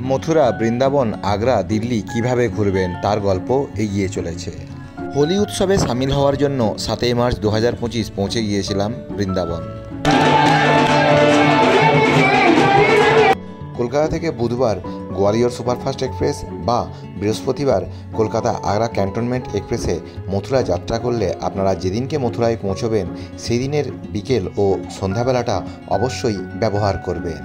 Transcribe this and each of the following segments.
মথুরা, বৃন্দাবন, আগ্রা, দিল্লি কিভাবে ঘুরবেন তার গল্প এগিয়ে চলেছে। হোলি উৎসবে সামিল হওয়ার জন্য 7 মার্চ 2025 পৌঁছে গিয়েছিলাম বৃন্দাবন। কলকাতা থেকে বুধবার গোয়ালিয়র সুপারফাস্ট এক্সপ্রেস বা বৃহস্পতিবার কলকাতা আগ্রা ক্যান্টনমেন্ট এক্সপ্রেসে মথুরা যাত্রা করলে আপনারা যেদিনকে মথুরায় পৌঁছবেন সেই দিনের বিকেল ও সন্ধ্যাবেলাটা অবশ্যই ব্যবহার করবেন।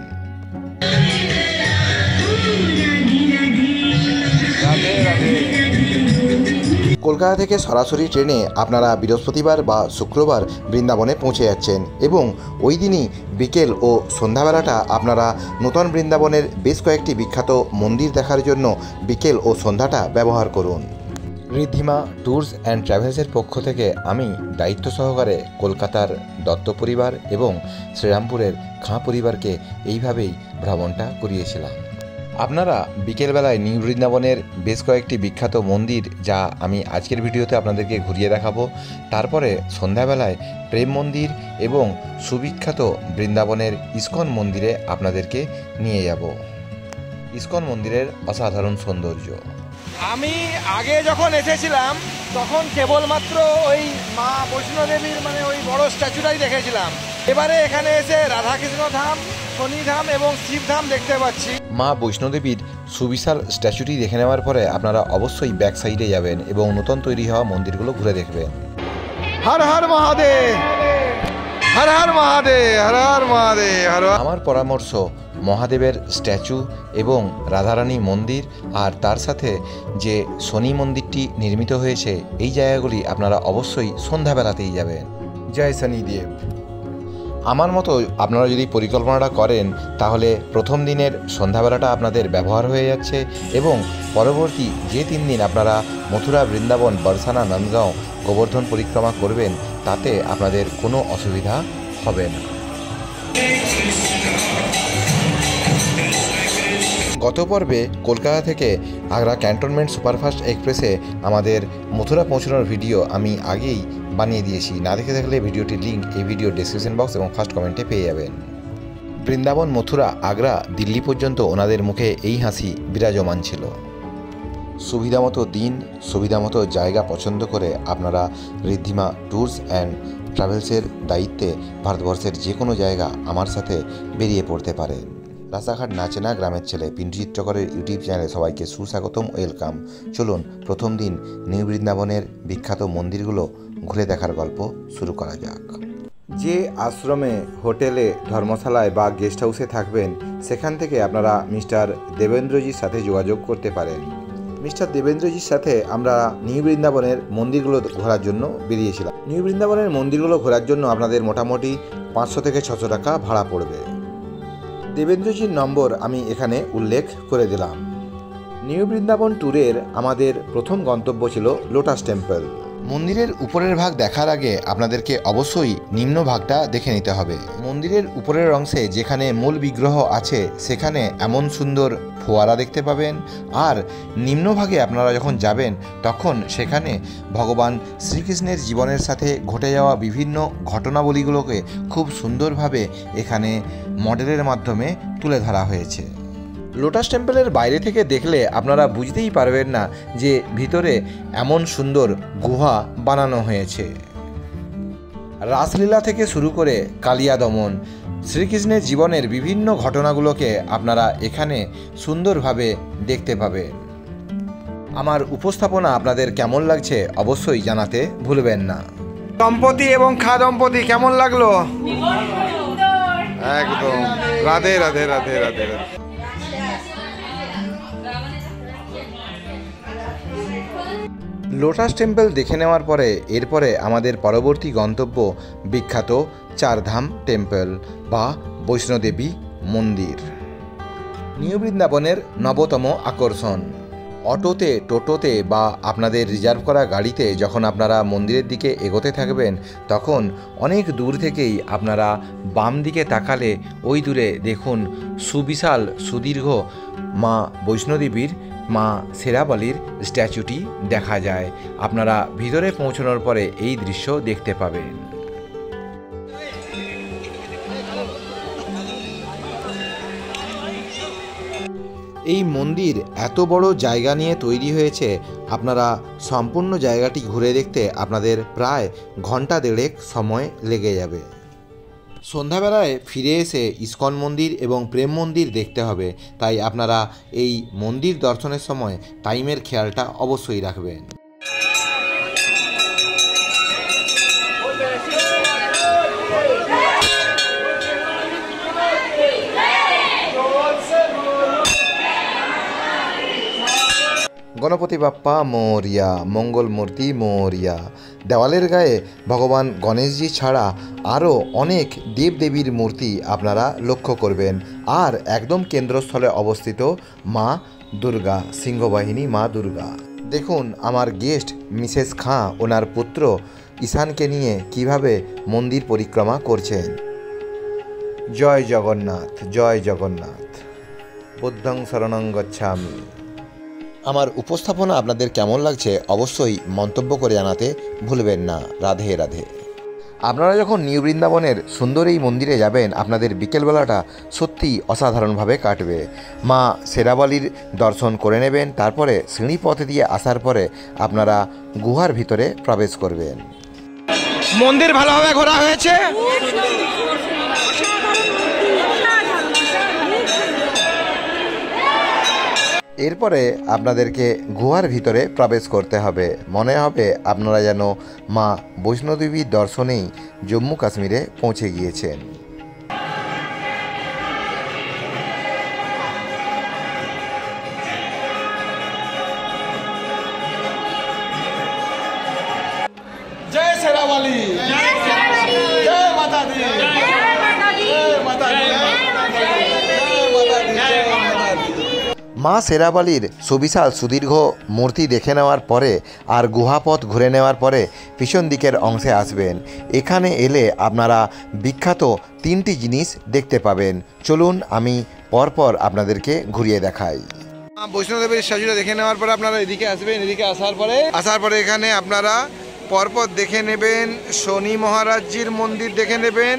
কলকাতা থেকে সরাসরি ট্রেনে আপনারা বৃহস্পতিবার বা শুক্রবার বৃন্দাবনে পৌঁছে যাচ্ছেন এবং ওই দিনই বিকেল ও সন্ধ্যাবেলাটা আপনারা নূতন বৃন্দাবনের বেশ কয়েকটি বিখ্যাত মন্দির দেখার জন্য বিকেল ও সন্ধ্যাটা ব্যবহার করুন। ঋদ্ধিমা ট্যুরস অ্যান্ড ট্রাভেলসের পক্ষ থেকে আমি দায়িত্ব সহকারে কলকাতার দত্ত পরিবার এবং শ্রীরামপুরের খাঁ পরিবারকে এইভাবেই ভ্রমণটা করিয়েছিলাম। আপনারা বিকেলবেলায় নিউ বৃন্দাবনের বেশ কয়েকটি বিখ্যাত মন্দির যা আমি আজকের ভিডিওতে আপনাদেরকে ঘুরিয়ে দেখাবো, তারপরে সন্ধ্যাবেলায় প্রেম মন্দির এবং সুবিখ্যাত বৃন্দাবনের ইস্কন মন্দিরে আপনাদেরকে নিয়ে যাব। ইস্কন মন্দিরের অসাধারণ সৌন্দর্য। আমি আগে যখন এসেছিলাম তখন কেবলমাত্র ওই মা বৈষ্ণোদেবীর ওই বড় স্ট্যাচুটাই দেখেছিলাম। এবারে এখানে এসে রাধাকৃষ্ণ ধাম, শনিধাম এবং শিবধাম দেখতে পাচ্ছি। মা বৈষ্ণোদেবীর সুবিশাল স্ট্যাচুটি দেখে নেওয়ার পরে আপনারা অবশ্যই ব্যাক সাইডে যাবেন এবং নতুন তৈরি হওয়া মন্দিরগুলো ঘুরে দেখবেন। হর হর মহাদেব, হর হর মহাদেব, হর হর মহাদেব, হর। আমার পরামর্শ মহাদেবের স্ট্যাচু এবং রাধারানী মন্দির আর তার সাথে যে শনি মন্দিরটি নির্মিত হয়েছে এই জায়গাগুলি আপনারা অবশ্যই সন্ধ্যাবেলাতেই যাবেন। জয় শনিদেব। আমার মতো আপনারা যদি পরিকল্পনাটা করেন তাহলে প্রথম দিনের সন্ধ্যাবেলাটা আপনাদের ব্যবহার হয়ে যাচ্ছে এবং পরবর্তী যে 3 দিন আপনারা মথুরা, বৃন্দাবন, বরসানা, নন্দগাঁও, গোবর্ধন পরিক্রমা করবেন তাতে আপনাদের কোনো অসুবিধা হবে না। গত পর্বে কলকাতা থেকে আগ্রা ক্যান্টনমেন্ট সুপারফাস্ট এক্সপ্রেসে আমাদের মথুরা পৌঁছানোর ভিডিও আমি আগেই বানিয়ে দিয়েছি। না দেখে থাকলে ভিডিওটির লিঙ্ক এই ভিডিও ডেসক্রিপশন বক্স এবং ফার্স্ট কমেন্টে পেয়ে যাবেন। বৃন্দাবন, মথুরা, আগ্রা, দিল্লি পর্যন্ত ওনাদের মুখে এই হাসি বিরাজমান ছিল। সুবিধামতো দিন, সুবিধামতো জায়গা পছন্দ করে আপনারা ঋদ্ধিমা ট্যুরস অ্যান্ড ট্রাভেলসের দায়িত্বে ভারতবর্ষের যে কোনো জায়গা আমার সাথে বেরিয়ে পড়তে পারেন। রাস্তাঘাট নাচেনা গ্রামের ছেলে পিন্টু চিত্রকরের ইউটিউব চ্যানেলে সবাইকে সুস্বাগতম, ওয়েলকাম। চলুন প্রথম দিন নিউ বৃন্দাবনের বিখ্যাত মন্দিরগুলো ঘুরে দেখার গল্প শুরু করা যাক। যে আশ্রমে, হোটেলে, ধর্মশালায় বা গেস্ট হাউসে থাকবেন সেখান থেকে আপনারা মিস্টার দেবেন্দ্রজির সাথে যোগাযোগ করতে পারেন। মিস্টার দেবেন্দ্রজির সাথে আমরা নিউ বৃন্দাবনের মন্দিরগুলো ঘোরার জন্য বেরিয়েছিলাম। নিউ বৃন্দাবনের মন্দিরগুলো ঘোরার জন্য আপনাদের মোটামুটি 500 থেকে 600 টাকা ভাড়া পড়বে। দেবেন্দ্রজির নম্বর আমি এখানে উল্লেখ করে দিলাম। নিউ বৃন্দাবন ট্যুরের আমাদের প্রথম গন্তব্য ছিল লোটাস টেম্পল। মন্দিরের উপরের ভাগ দেখার আগে আপনাদেরকে অবশ্যই নিম্ন ভাগটা দেখে নিতে হবে। মন্দিরের উপরের অংশে যেখানে মূল বিগ্রহ আছে সেখানে এমন সুন্দর ফোয়ারা দেখতে পাবেন, আর নিম্নভাগে আপনারা যখন যাবেন তখন সেখানে ভগবান শ্রীকৃষ্ণের জীবনের সাথে ঘটে যাওয়া বিভিন্ন ঘটনাবলীগুলোকে খুব সুন্দরভাবে এখানে মডেলের মাধ্যমে তুলে ধরা হয়েছে। লোটাস টেম্পলের বাইরে থেকে দেখলে আপনারা বুঝতেই পারবেন না যে ভিতরে এমন সুন্দর গুহা বানানো হয়েছে। রাসলীলা থেকে শুরু করে কালিয়া দমন, শ্রীকৃষ্ণের জীবনের বিভিন্ন ঘটনাগুলোকে আপনারা এখানে সুন্দরভাবে দেখতে পাবেন। আমার উপস্থাপনা আপনাদের কেমন লাগছে অবশ্যই জানাতে ভুলবেন না। দম্পতি এবং খা দম্পতি কেমন লাগলো? একদম রাধে রাধে রাধে রাধে রাধে। লোটাস টেম্পল দেখে নেওয়ার পরে এরপরে আমাদের পরবর্তী গন্তব্য বিখ্যাত চারধাম টেম্পল বা বৈষ্ণোদেবী মন্দির। নিউ বৃন্দাবনের নবতম আকর্ষণ। অটোতে, টোটোতে বা আপনাদের রিজার্ভ করা গাড়িতে যখন আপনারা মন্দিরের দিকে এগোতে থাকবেন তখন অনেক দূর থেকেই আপনারা বাম দিকে তাকালে ওই দূরে দেখুন সুবিশাল সুদীর্ঘ মা বৈষ্ণোদেবীর, মা শেরাবলীর স্ট্যাচুটি দেখা যায়। আপনারা ভিতরে পৌঁছানোর পরে এই দৃশ্য দেখতে পাবেন। এই মন্দির এত বড় জায়গা নিয়ে তৈরি হয়েছে, আপনারা সম্পূর্ণ জায়গাটি ঘুরে দেখতে আপনাদের প্রায় ঘন্টা দেড়েক সময় লেগে যাবে। সন্ধ্যাবেলায় ফিরে এসে ইস্কন মন্দির এবং প্রেম মন্দির দেখতে হবে, তাই আপনারা এই মন্দির দর্শনের সময় টাইমের খেয়ালটা অবশ্যই রাখবেন। গণপতি বাপ্পা মোরিয়া, মঙ্গল মূর্তি মোরিয়া। দেওয়ালের গায়ে ভগবান গণেশজি ছাড়া আরও অনেক দেবদেবীর মূর্তি আপনারা লক্ষ্য করবেন। আর একদম কেন্দ্রস্থলে অবস্থিত মা দুর্গা, সিংহবাহিনী মা দুর্গা। দেখুন আমার গেস্ট মিসেস খাঁ ওনার পুত্র ঈশানকে নিয়ে কিভাবে মন্দির পরিক্রমা করছেন। জয় জগন্নাথ, জয় জগন্নাথ। বুদ্ধং শরণং গচ্ছামি। আমার উপস্থাপনা আপনাদের কেমন লাগছে অবশ্যই মন্তব্য করে জানাতে ভুলবেন না। রাধে রাধে। আপনারা যখন নিউ বৃন্দাবনের সুন্দর এই মন্দিরে যাবেন, আপনাদের বিকেলবেলাটা সত্যিই অসাধারণভাবে কাটবে। মা শেরাবালির দর্শন করে নেবেন, তারপরে সিঁড়িপথে দিয়ে আসার পরে আপনারা গুহার ভিতরে প্রবেশ করবেন। মন্দির ভালোভাবে ঘোরা হয়েছে। এরপরে আপনাদেরকে গুহার ভিতরে প্রবেশ করতে হবে। মনে হবে আপনারা যেন মা বৈষ্ণোদেবীর দর্শনেই জম্মু কাশ্মীরে পৌঁছে গিয়েছেন। জয় শেরাওয়ালি, জয় মাতা দি, জয় মাতা দি, জয় মাতা দি, জয় মাতা দি। মা শেরাবালির সুবিশাল সুদীর্ঘ মূর্তি দেখে নেওয়ার পরে আর গুহাপথ ঘুরে নেওয়ার পরে পিছন দিকের অংশে আসবেন। এখানে এলে আপনারা বিখ্যাত 3টি জিনিস দেখতে পাবেন। চলুন আমি পরপর আপনাদেরকে ঘুরিয়ে দেখাই। বৈষ্ণোদেবীর স্ট্যাচুটা দেখে নেওয়ার পরে আপনারা এদিকে আসবেন। এদিকে আসার পরে এখানে আপনারা পরপর দেখে নেবেন শনি মহারাজজির মন্দির দেখে নেবেন।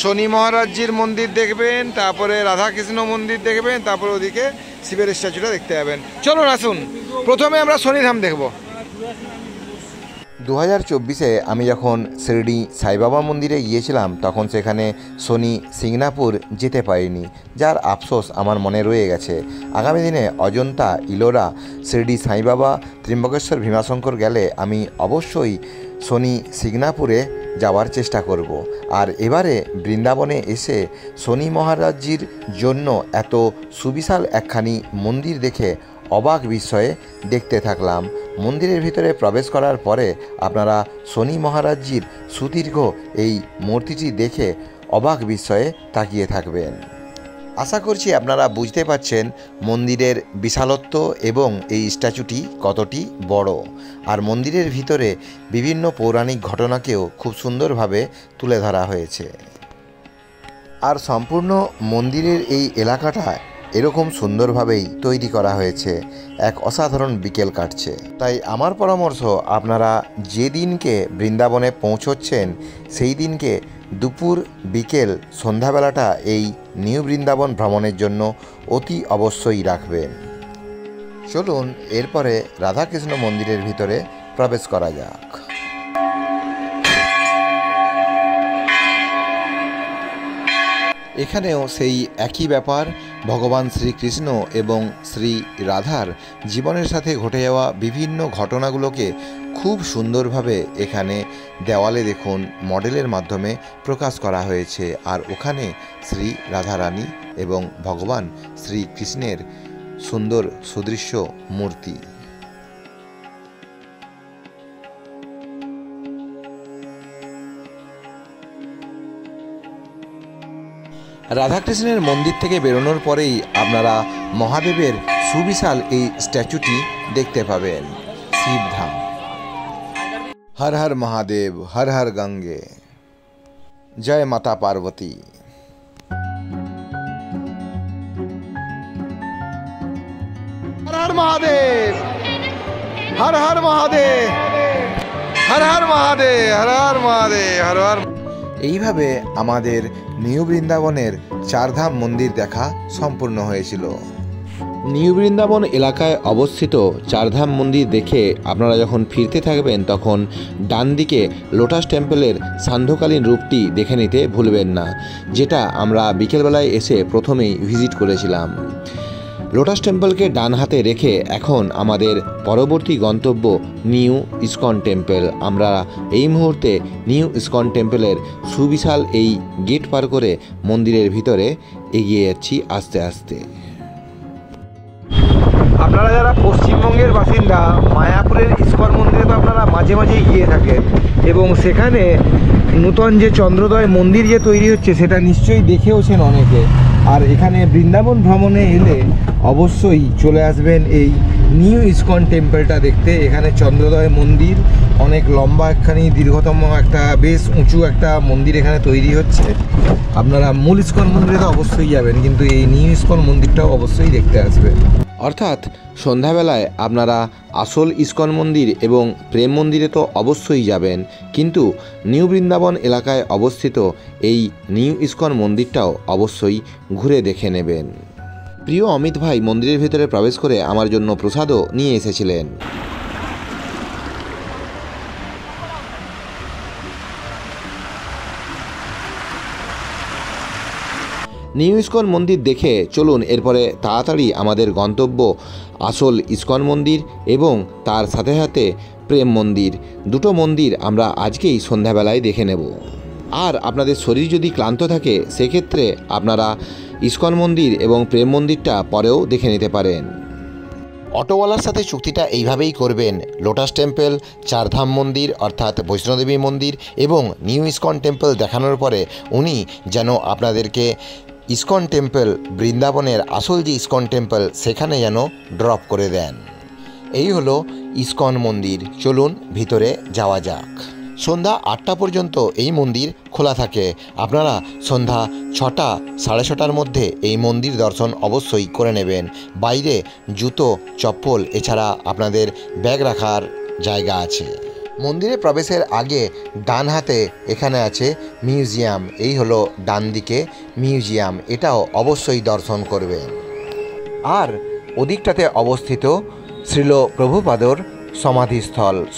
শনি মহারাজজির মন্দির দেখবেন, তারপরে রাধাকৃষ্ণ মন্দির দেখবেন, তারপরে ওদিকে শিবের স্ট্যাচুটা দেখতে যাবেন। চলুন আসুন, প্রথমে আমরা শনিধাম দেখব। 2024-এ আমি যখন শিরডি সাইবাবা মন্দিরে গিয়েছিলাম, তখন সেখানে শনি সিংনাপুর যেতে পারিনি, যার আফসোস আমার মনে রয়ে গেছে। আগামী দিনে অজন্তা, ইলোরা, শিরডি সাইবাবা, ত্রিম্বকেশ্বর, ভীমাশঙ্কর গেলে আমি অবশ্যই শনি সিংনাপুরে যাওয়ার চেষ্টা করব। আর এবারে বৃন্দাবনে এসে শনি মহারাজজির জন্য এত সুবিশাল একখানি মন্দির দেখে অবাক বিস্ময়ে দেখতে থাকলাম। মন্দিরের ভিতরে প্রবেশ করার পরে আপনারা শনি মহারাজজির সুদীর্ঘ এই মূর্তিটি দেখে অবাক বিস্ময়ে তাকিয়ে থাকবেন। আশা করছি আপনারা বুঝতে পারছেন মন্দিরের বিশালত্ব এবং এই স্ট্যাচুটি কতটি বড়। আর মন্দিরের ভিতরে বিভিন্ন পৌরাণিক ঘটনাকেও খুব সুন্দরভাবে তুলে ধরা হয়েছে। আর সম্পূর্ণ মন্দিরের এই এলাকাটা এরকম সুন্দরভাবেই তৈরি করা হয়েছে। এক অসাধারণ বিকেল কাটছে। তাই আমার পরামর্শ, আপনারা যেদিনকে বৃন্দাবনে পৌঁছচ্ছেন সেই দিনকে দুপুর, বিকেল, সন্ধ্যাবেলাটা এই নিউ বৃন্দাবন ভ্রমণের জন্য অতি অবশ্যই রাখবেন। চলুন এরপরে রাধাকৃষ্ণ মন্দিরের ভিতরে প্রবেশ করা যাক। এখানেও সেই একই ব্যাপার, ভগবান শ্রীকৃষ্ণ এবং শ্রী রাধার জীবনের সাথে ঘটে যাওয়া বিভিন্ন ঘটনাগুলোকে খুব সুন্দরভাবে এখানে দেওয়ালে দেখুন মডেলের মাধ্যমে প্রকাশ করা হয়েছে। আর ওখানে শ্রী রাধারানী এবং ভগবান শ্রীকৃষ্ণের সুন্দর সুদৃশ্য মূর্তি। রাধাকৃষ্ণের মন্দির থেকে বেরোনোর পরেই আপনারা মহাদেবের সুবিশাল এই স্ট্যাচুটি দেখতে পাবেন। শিবধাম। হর হর মহাদেব, হর হর গঙ্গে, জয় মাতা পার্বতী। হর হর মহাদেব, হর হর মহাদেব, হর হর মহাদেব, হর হর মহাদেব, হর হর। এইভাবে আমাদের নিউ বৃন্দাবনের চারধাম মন্দির দেখা সম্পূর্ণ হয়েছিল। নিউ বৃন্দাবন এলাকায় অবস্থিত চারধাম মন্দির দেখে আপনারা যখন ফিরতে থাকবেন তখন ডান দিকে লোটাস টেম্পলের সান্ধ্যকালীন রূপটি দেখে নিতে ভুলবেন না, যেটা আমরা বিকেলবেলায় এসে প্রথমেই ভিজিট করেছিলাম। লোটাস টেম্পলকে ডান হাতে রেখে এখন আমাদের পরবর্তী গন্তব্য নিউ ইসকন টেম্পল। আমরা এই মুহূর্তে নিউ ইসকন টেম্পলের সুবিশাল এই গেট পার করে মন্দিরের ভিতরে এগিয়ে যাচ্ছি আস্তে আস্তে। আপনারা যারা পশ্চিমবঙ্গের বাসিন্দা, মায়াপুরের ইসকন মন্দিরে তো আপনারা মাঝে মাঝেই গিয়ে থাকেন এবং সেখানে নূতন যে চন্দ্রোদয় মন্দির যে তৈরি হচ্ছে সেটা নিশ্চয়ই দেখেওছেন অনেকে। আর এখানে বৃন্দাবন ভ্রমণে এলে অবশ্যই চলে আসবেন এই নিউ ইসকন টেম্পলটা দেখতে। এখানে চন্দ্রোদয় মন্দির অনেক লম্বা, একখানি দীর্ঘতম একটা বেশ উঁচু একটা মন্দির এখানে তৈরি হচ্ছে। আপনারা মূল ইসকন মন্দিরে তো অবশ্যই যাবেন, কিন্তু এই নিউ ইসকন মন্দিরটাও অবশ্যই দেখতে আসবেন। অর্থাৎ সন্ধ্যাবেলায় আপনারা আসল ইসকন মন্দির এবং প্রেম মন্দিরে তো অবশ্যই যাবেন, কিন্তু নিউ বৃন্দাবন এলাকায় অবস্থিত এই নিউ ইসকন মন্দিরটাও অবশ্যই ঘুরে দেখে নেবেন। প্রিয় অমিত ভাই মন্দিরের ভেতরে প্রবেশ করে আমার জন্য প্রসাদও নিয়ে এসেছিলেন। নিউ ইসকন মন্দির দেখে চলুন এরপরে তাড়াতাড়ি আমাদের গন্তব্য আসল ইসকন মন্দির এবং তার সাথে সাথে প্রেম মন্দির। দুটো মন্দির আমরা আজকেই সন্ধ্যাবেলায় দেখে নেব। আর আপনাদের শরীর যদি ক্লান্ত থাকে সেক্ষেত্রে আপনারা ইসকন মন্দির এবং প্রেম মন্দিরটা পরেও দেখে নিতে পারেন। অটোওয়ালার সাথে চুক্তিটা এইভাবেই করবেন। লোটাস টেম্পল, চারধাম মন্দির অর্থাৎ বৈষ্ণোদেবী মন্দির এবং নিউ ইসকন টেম্পল দেখানোর পরে উনি যেন আপনাদেরকে ইসকন টেম্পল, বৃন্দাবনের আসল যে ইসকন টেম্পল সেখানে যেন ড্রপ করে দেন। এই হলো ইসকন মন্দির। চলুন ভিতরে যাওয়া যাক। সন্ধ্যা 8টা পর্যন্ত এই মন্দির খোলা থাকে। আপনারা সন্ধ্যা 6টা, 6:30টার মধ্যে এই মন্দির দর্শন অবশ্যই করে নেবেন। বাইরে জুতো, চপ্পল এছাড়া আপনাদের ব্যাগ রাখার জায়গা আছে। মন্দিরে প্রবেশের আগে ডান হাতে এখানে আছে মিউজিয়াম। এই হলো ডান দিকে মিউজিয়াম, এটাও অবশ্যই দর্শন করবেন। আর ওদিকটাতে অবস্থিত শ্রীল প্রভুপাদর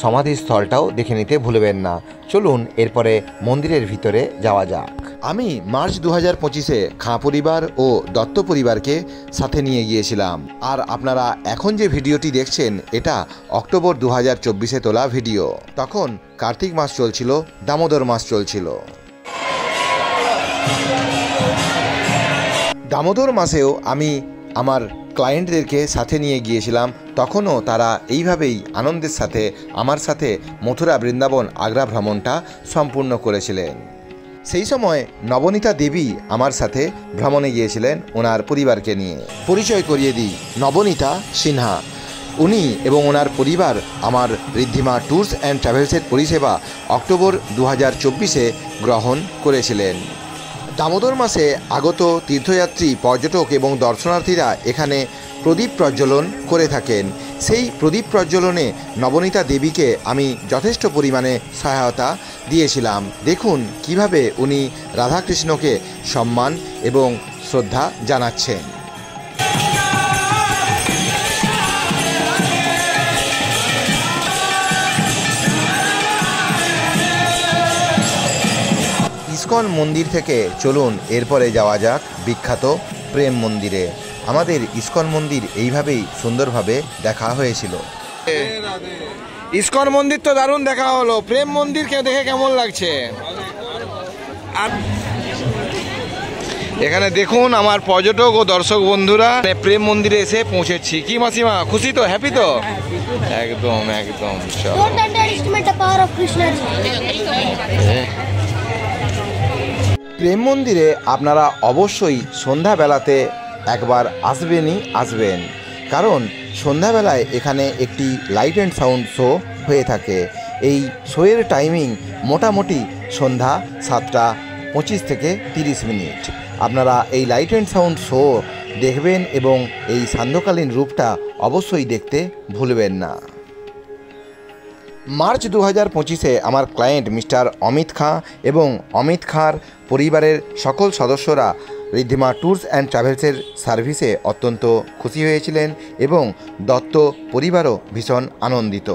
সমাধিস্থলটাও দেখে নিতে ভুলবেন না। চলুন এরপরে মন্দিরের ভিতরে যাওয়া যাক। আমি মার্চ 2025-এ খাঁ পরিবার ও দত্ত পরিবারকে সাথে নিয়ে গিয়েছিলাম। আর আপনারা এখন যে ভিডিওটি দেখছেন এটা অক্টোবর 2024-এ তোলা ভিডিও। তখন কার্তিক মাস চলছিল, দামোদর মাস চলছিল। দামোদর মাসেও আমি আমার ক্লায়েন্টদেরকে সাথে নিয়ে গিয়েছিলাম। তখনও তারা এইভাবেই আনন্দের সাথে আমার সাথে মথুরা, বৃন্দাবন, আগ্রা ভ্রমণটা সম্পূর্ণ করেছিলেন। সেই সময় নবনীতা দেবী আমার সাথে ভ্রমণে গিয়েছিলেন ওনার পরিবারকে নিয়ে। পরিচয় করিয়ে দিই, নবনীতা সিনহা। উনি এবং ওনার পরিবার আমার ঋদ্ধিমা ট্যুরস অ্যান্ড ট্রাভেলসের পরিষেবা অক্টোবর 2024-এ গ্রহণ করেছিলেন। দামোদর মাসে আগত তীর্থযাত্রী, পর্যটক এবং দর্শনার্থীরা এখানে প্রদীপ প্রজ্বলন করে থাকেন। সেই প্রদীপ প্রজ্বলনে নবনীতা দেবীকে আমি যথেষ্ট পরিমাণে সহায়তা দিয়েছিলাম। দেখুন কিভাবে উনি রাধাকৃষ্ণকে সম্মান এবং শ্রদ্ধা জানাচ্ছেন। ইসকন মন্দির থেকে চলুন এরপরে যাওয়া যাক বিখ্যাত প্রেম মন্দিরে। আমাদের ইসকন মন্দির এইভাবেই সুন্দরভাবে দেখা হয়েছিল। ইসকন মন্দির তো দারুণ দেখা হলো, প্রেম মন্দিরকে দেখে কেমন লাগছে? আর এখানে দেখুন আমার পর্যটক ও দর্শক বন্ধুরা, প্রেম মন্দিরে এসে পৌঁছেছি। কি মাসিমা, খুশি তো, হ্যাপি তো? একদম একদম। প্রেম মন্দিরে আপনারা অবশ্যই সন্ধ্যাবেলাতে একবার আসবেন, কারণ সন্ধ্যাবেলায় এখানে একটি লাইট অ্যান্ড সাউন্ড শো হয়ে থাকে। এই শোয়ের টাইমিং মোটামুটি সন্ধ্যা 7:25 থেকে 30 মিনিট। আপনারা এই লাইট অ্যান্ড সাউন্ড শো দেখবেন এবং এই সান্ধ্যকালীন রূপটা অবশ্যই দেখতে ভুলবেন না। মার্চ 2025-এ আমার ক্লায়েন্ট মিস্টার অমিত খাঁ এবং অমিত খাঁর পরিবারের সকল সদস্যরা ঋদ্ধিমা ট্যুরস অ্যান্ড ট্রাভেলসের সার্ভিসে অত্যন্ত খুশি হয়েছিলেন এবং দত্ত পরিবারও ভীষণ আনন্দিত।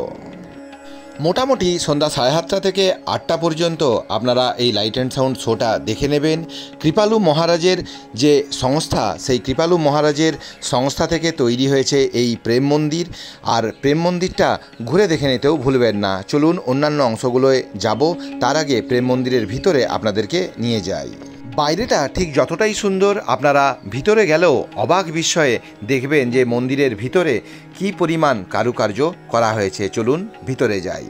মোটামুটি সন্ধ্যা 7:30 থেকে 8টা পর্যন্ত আপনারা এই লাইট অ্যান্ড সাউন্ড শোটা দেখে নেবেন। কৃপালু মহারাজের যে সংস্থা, সেই কৃপালু মহারাজের সংস্থা থেকে তৈরি হয়েছে এই প্রেম মন্দির। আর প্রেম মন্দিরটা ঘুরে দেখে নিতেও ভুলবেন না। চলুন অন্যান্য অংশগুলোয় যাব, তার আগে প্রেম মন্দিরের ভিতরে আপনাদেরকে নিয়ে যাই। বাইরেটা ঠিক যতটাই সুন্দর, আপনারা ভিতরে গেলেও অবাক বিস্ময়ে দেখবেন যে মন্দিরের ভিতরে কী পরিমাণ কারুকার্য করা হয়েছে। চলুন ভিতরে যাই।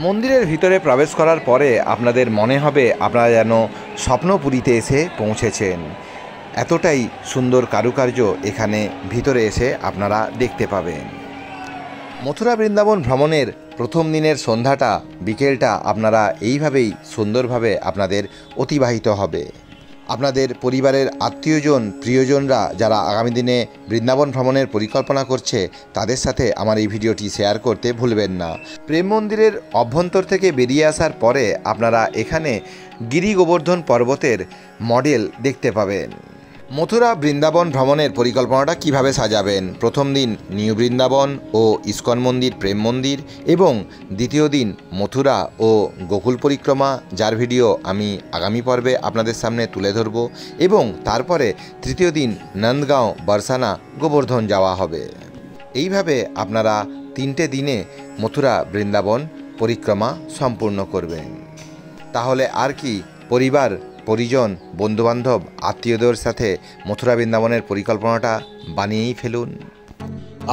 মন্দিরের ভিতরে প্রবেশ করার পরে আপনাদের মনে হবে আপনারা যেন স্বপ্নপুরীতে এসে পৌঁছেছেন। এতটাই সুন্দর কারুকার্য এখানে ভিতরে এসে আপনারা দেখতে পাবেন। মথুরা বৃন্দাবন ভ্রমণের প্রথম দিনের সন্ধ্যাটা, বিকেলটা আপনারা এইভাবেই সুন্দরভাবে আপনাদের অতিবাহিত হবে। আপনাদের পরিবারের আত্মীয়জন, প্রিয়জনরা যারা আগামী দিনে বৃন্দাবন ভ্রমণের পরিকল্পনা করছে, তাদের সাথে আমার এই ভিডিওটি শেয়ার করতে ভুলবেন না। প্রেম মন্দিরের অভ্যন্তর থেকে বেরিয়ে আসার পরে আপনারা এখানে গিরি গোবর্ধন পর্বতের মডেল দেখতে পাবেন। মথুরা বৃন্দাবন ভ্রমণের পরিকল্পনাটা কিভাবে সাজাবেন? প্রথম দিন নিউ বৃন্দাবন ও ইস্কন মন্দির, প্রেম মন্দির, এবং দ্বিতীয় দিন মথুরা ও গোকুল পরিক্রমা, যার ভিডিও আমি আগামী পর্বে আপনাদের সামনে তুলে ধরব, এবং তারপরে তৃতীয় দিন নন্দগাঁও, বরসানা, গোবর্ধন যাওয়া হবে। এইভাবে আপনারা 3টে দিনে মথুরা বৃন্দাবন পরিক্রমা সম্পূর্ণ করবেন। তাহলে আর কি, পরিবার, পরিজন, বন্ধুবান্ধব, আত্মীয়দের সাথে মথুরা বৃন্দাবনের পরিকল্পনাটা বানিয়েই ফেলুন।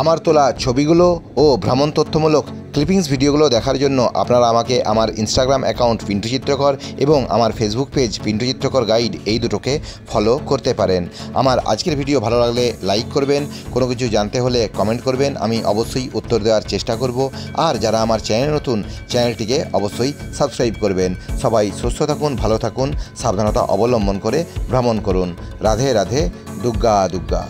আমার তোলা ছবিগুলো ও ভ্রমণ তথ্যমূলক ক্লিপিংস ভিডিওগুলো দেখার জন্য আপনারা আমাকে আমার ইনস্টাগ্রাম অ্যাকাউন্ট পিন্টু চিত্রকর এবং আমার ফেসবুক পেজ পিন্টু চিত্রকর গাইড, এই দুটোকে ফলো করতে পারেন। আমার আজকের ভিডিও ভালো লাগলে লাইক করবেন, কোনো কিছু জানতে হলে কমেন্ট করবেন, আমি অবশ্যই উত্তর দেওয়ার চেষ্টা করব। আর যারা আমার চ্যানেল নতুন, চ্যানেলটিকে অবশ্যই সাবস্ক্রাইব করবেন। সবাই সুস্থ থাকুন, ভালো থাকুন, সাবধানতা অবলম্বন করে ভ্রমণ করুন। রাধে রাধে, দুগ্গা দুগ্গা।